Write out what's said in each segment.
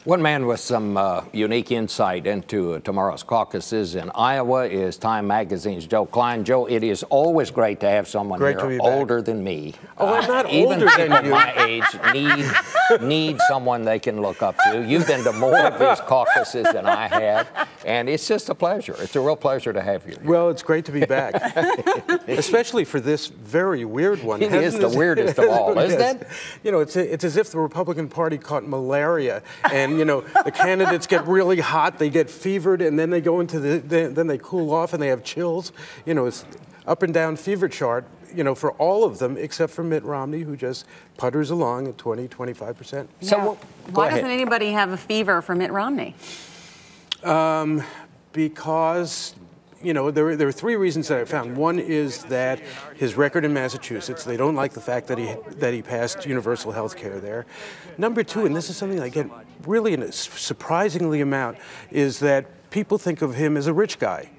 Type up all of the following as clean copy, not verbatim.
One man with some unique insight into tomorrow's caucuses in Iowa is Time Magazine's Joe Klein. Joe, it is always great to have someone here older than me. Oh, I'm not older than you. Even my age need someone they can look up to. You've been to more of these caucuses than I have, and it's just a pleasure. It's a real pleasure to have you here. Well, it's great to be back, especially for this very weird one. It is the weirdest of all, isn't it? You know, it's as if the Republican Party caught malaria, and you know, the candidates get really hot, they get fevered, and then they go into then they cool off and they have chills. You know, it's up and down fever chart, you know, for all of them except for Mitt Romney, who just putters along at 20–25%. So why doesn't anybody have a fever for Mitt Romney? Because, you know, there are three reasons that I found. One is that his record in Massachusetts, they don't like the fact that he passed universal health care there. Number two, and this is something I get really in a surprisingly amount, is that people think of him as a rich guy.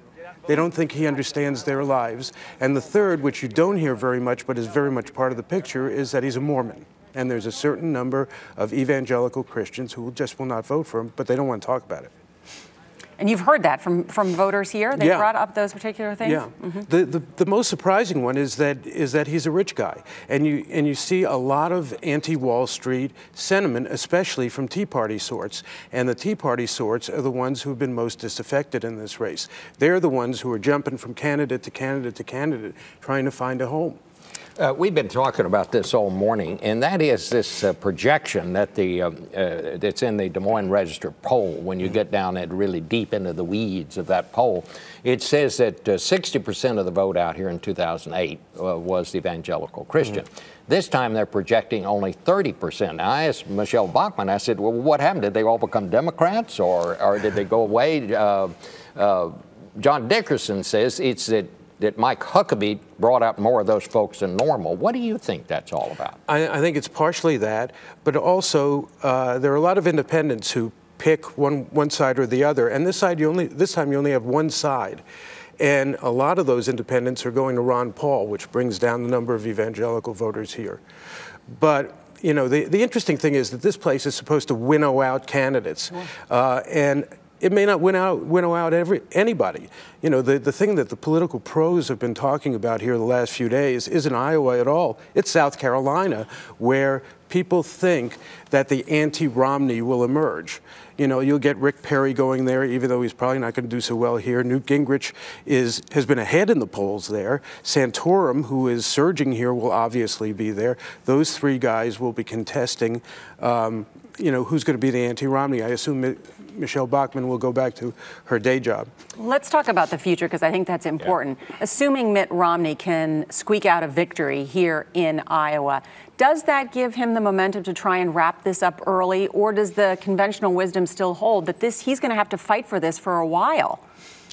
They don't think he understands their lives. And the third, which you don't hear very much but is very much part of the picture, is that he's a Mormon. And there's a certain number of evangelical Christians who just will not vote for him, but they don't want to talk about it. And you've heard that from voters here? They brought up those particular things? Yeah. The most surprising one is that he's a rich guy. And you see a lot of anti-Wall Street sentiment, especially from Tea Party sorts. And the Tea Party sorts are the ones who have been most disaffected in this race. They're the ones who are jumping from candidate to candidate to candidate, trying to find a home. We've been talking about this all morning, and that is this projection that that's in the Des Moines Register poll. When you get down really deep into the weeds of that poll, it says that 60% of the vote out here in 2008 was evangelical Christian. This time they're projecting only 30%. Now, I asked Michelle Bachmann, I said, well, what happened? Did they all become Democrats, or did they go away? John Dickerson says it's that Mike Huckabee brought out more of those folks than normal. What do you think that's all about? I think it's partially that, but also there are a lot of independents who pick one side or the other, and this time you only have one side. And a lot of those independents are going to Ron Paul, which brings down the number of evangelical voters here. But you know, the interesting thing is that this place is supposed to winnow out candidates, and it may not winnow out anybody. You know, the thing that the political pros have been talking about here the last few days isn't Iowa at all. It's South Carolina, where people think that the anti-Romney will emerge. You know, you'll get Rick Perry going there, even though he's probably not going to do so well here. Newt Gingrich has been ahead in the polls there. Santorum, who is surging here, will obviously be there. Those three guys will be contesting, you know, who's going to be the anti-Romney. I assume Michelle Bachmann will go back to her day job. Let's talk about the future, because I think that's important. Yeah. Assuming Mitt Romney can squeak out a victory here in Iowa, does that give him the momentum to try and wrap this up early, or does the conventional wisdom still hold that he's going to have to fight for this for a while?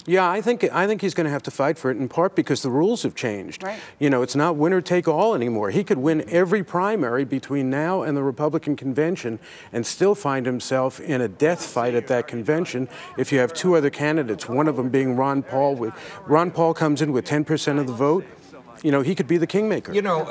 Yeah, I think he's going to have to fight for it, in part because the rules have changed. Right. You know, it's not winner take all anymore. He could win every primary between now and the Republican convention and still find himself in a death fight at that convention if you have two other candidates, one of them being Ron Paul. Ron Paul comes in with 10% of the vote. You know, he could be the kingmaker. You know,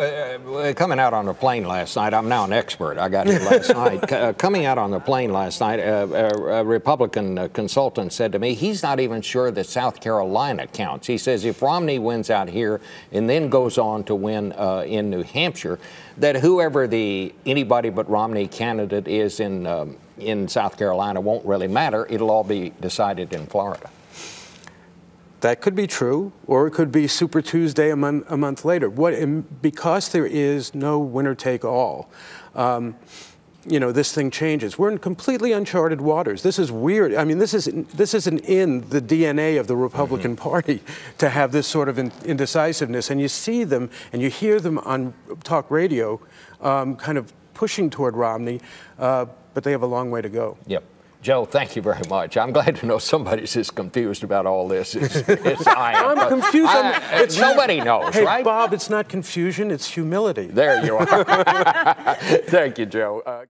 coming out on the plane last night, I'm now an expert. I got here last night. Coming out on the plane last night, a Republican consultant said to me, he's not even sure that South Carolina counts. He says if Romney wins out here and then goes on to win in New Hampshire, that whoever anybody but Romney candidate is in South Carolina won't really matter. It'll all be decided in Florida. That could be true, or it could be Super Tuesday a month later. Because there is no winner-take-all, you know, this thing changes. We're in completely uncharted waters. This is weird. I mean, this isn't in the DNA of the Republican Party to have this sort of indecisiveness. And you see them and you hear them on talk radio kind of pushing toward Romney, but they have a long way to go. Yep. Joe, thank you very much. I'm glad to know somebody's as confused about all this as I am. I'm confused. Nobody knows, hey, right? Bob, it's not confusion, it's humility. There you are. Thank you, Joe.